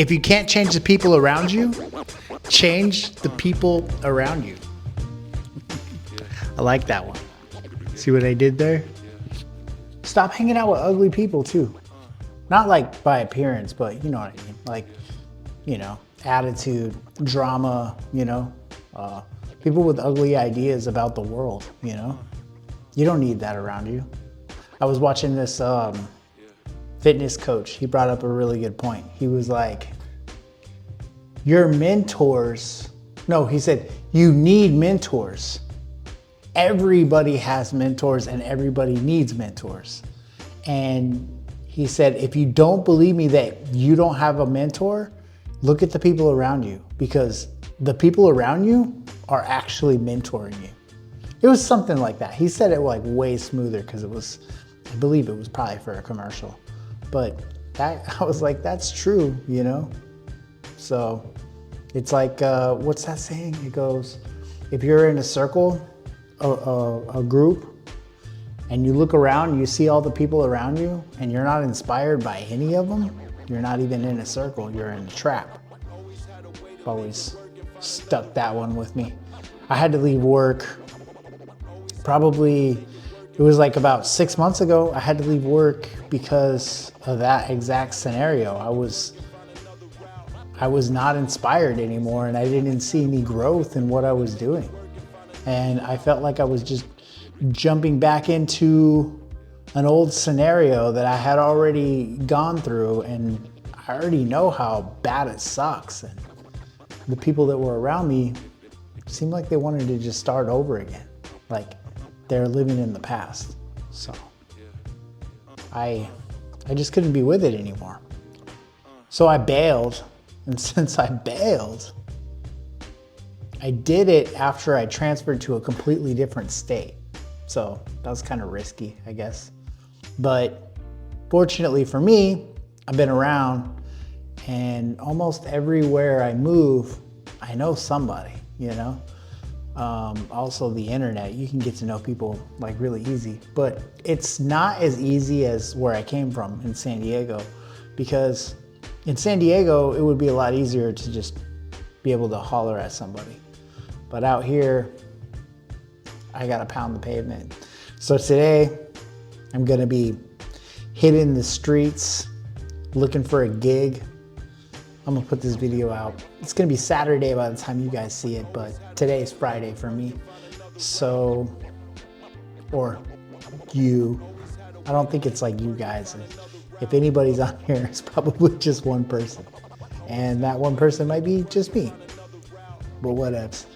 If you can't change the people around you, change the people around you. I like that one. See what I did there? Stop hanging out with ugly people too. Not like by appearance, but you know what I mean. Like, you know, attitude, drama, you know, people with ugly ideas about the world, you know. You don't need that around you. I was watching this fitness coach. He brought up a really good point. He was like, your mentors, no, he said, you need mentors. Everybody has mentors and everybody needs mentors. And he said, if you don't believe me that you don't have a mentor, look at the people around you, because the people around you are actually mentoring you. It was something like that. He said it like way smoother because it was, I believe it was probably for a commercial. But that, I was like, that's true, you know? So it's like, what's that saying? It goes, if you're in a circle, a group, and you look around, you see all the people around you, and you're not inspired by any of them, you're not even in a circle, you're in a trap. Always stuck that one with me. I had to leave work probably, it was like about 6 months ago. I had to leave work because of that exact scenario. I was not inspired anymore, and I didn't see any growth in what I was doing. And I felt like I was just jumping back into an old scenario that I had already gone through, and I already know how bad it sucks. And the people that were around me seemed like they wanted to just start over again. Like they're living in the past. So I just couldn't be with it anymore. So I bailed. And since I bailed, I did it after I transferred to a completely different state. So that was kind of risky, I guess. But fortunately for me, I've been around, and almost everywhere I move, I know somebody, you know? Also the internet, you can get to know people like really easy, but it's not as easy as where I came from in San Diego, because in San Diego, it would be a lot easier to just be able to holler at somebody. But out here, I gotta pound the pavement. So today, I'm gonna be hitting the streets, looking for a gig. I'm gonna put this video out. It's gonna be Saturday by the time you guys see it, but today is Friday for me. So, or you. I don't think it's like you guys. If anybody's on here, it's probably just one person. And that one person might be just me. But whatevs.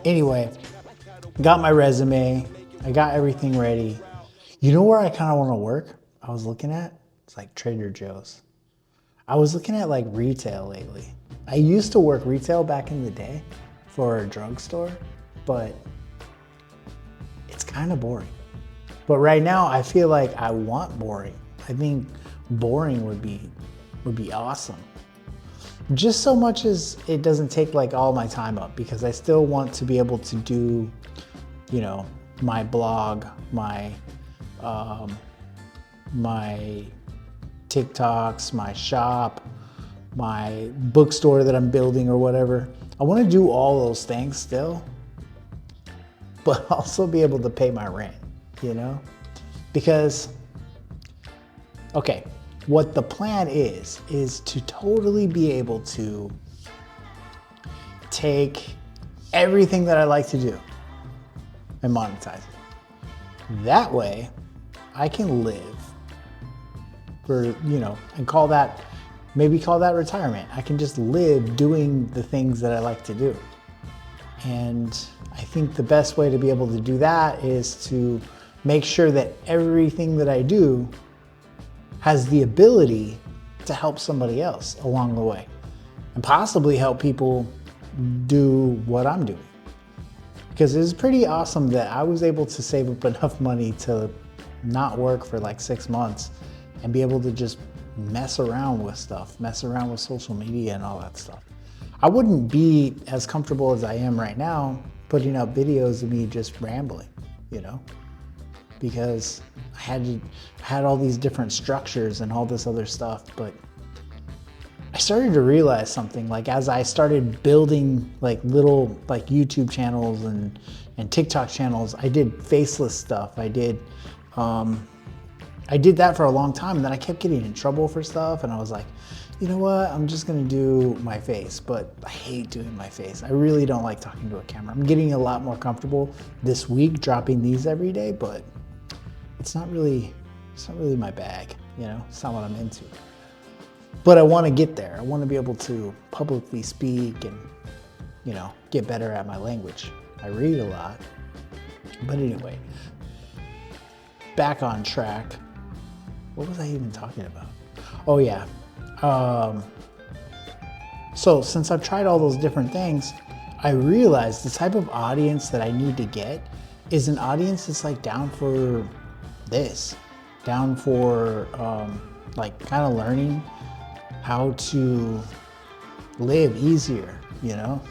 Anyway, got my resume. I got everything ready. You know where I kind of want to work? I was looking at? It's like Trader Joe's. I was looking at like retail lately. I used to work retail back in the day for a drugstore, but it's kind of boring. But right now I feel like I want boring. I think boring would be awesome. Just so much as it doesn't take like all my time up, because I still want to be able to do, you know, my blog, my TikToks, my shop, my bookstore that I'm building or whatever. I want to do all those things still, but also be able to pay my rent, you know? Because, okay, what the plan is to totally be able to take everything that I like to do and monetize it. That way, I can live for, you know, and maybe call that retirement. I can just live doing the things that I like to do. And I think the best way to be able to do that is to make sure that everything that I do has the ability to help somebody else along the way, and possibly help people do what I'm doing. Because it's pretty awesome that I was able to save up enough money to not work for like 6 months and be able to just mess around with stuff, mess around with social media and all that stuff. I wouldn't be as comfortable as I am right now putting up videos of me just rambling, you know? Because I had all these different structures and all this other stuff, but I started to realize something, like as I started building like little like YouTube channels and TikTok channels. I did faceless stuff. I did that for a long time, and then I kept getting in trouble for stuff, and I was like, you know what, I'm just gonna do my face. But I hate doing my face. I really don't like talking to a camera. I'm getting a lot more comfortable this week dropping these every day, but it's not really my bag, you know? It's not what I'm into. But I wanna get there. I wanna be able to publicly speak and, you know, get better at my language. I read a lot. But anyway, back on track. What was I even talking about? Oh yeah. So since I've tried all those different things, I realized the type of audience that I need to get is an audience that's like down for this, down for like kind of learning how to live easier, you know?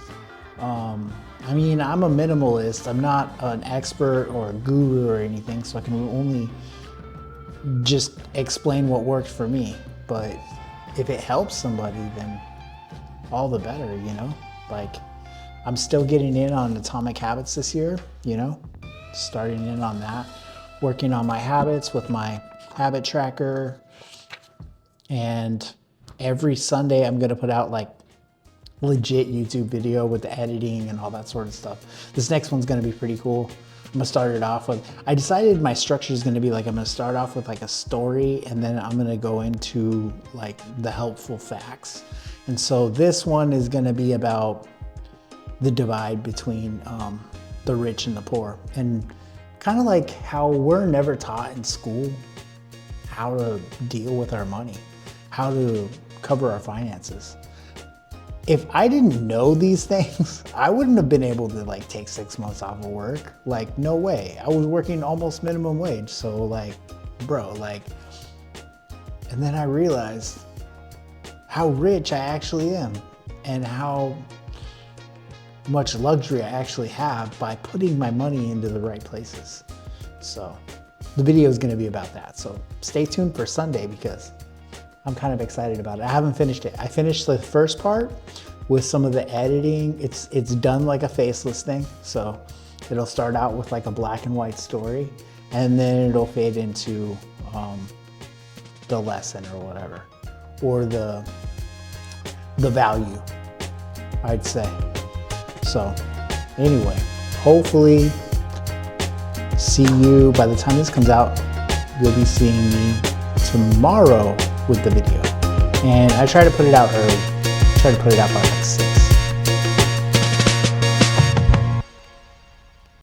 I mean, I'm a minimalist. I'm not an expert or a guru or anything, so I can only just explain what worked for me. But if it helps somebody, then all the better, you know? Like, I'm still getting in on Atomic Habits this year, you know? Starting in on that, working on my habits with my habit tracker. And every Sunday I'm gonna put out like legit YouTube video with the editing and all that sort of stuff. This next one's gonna be pretty cool. I'm gonna start it off with, I decided my structure is gonna be like, I'm gonna start off with like a story, and then I'm gonna go into like the helpful facts. And so this one is gonna be about the divide between the rich and the poor, and kind of like how we're never taught in school how to deal with our money, how to cover our finances. If I didn't know these things, I wouldn't have been able to like take 6 months off of work. Like, no way. I was working almost minimum wage. So like, bro, like, and then I realized how rich I actually am and how much luxury I actually have by putting my money into the right places. So the video is going to be about that. So stay tuned for Sunday because I'm kind of excited about it. I haven't finished it. I finished the first part with some of the editing. It's done like a faceless thing. So it'll start out with like a black and white story, and then it'll fade into the lesson or whatever, or the value, I'd say. So anyway, hopefully see you by the time this comes out. You'll be seeing me tomorrow with the video. And I try to put it out early. I try to put it out by like 6.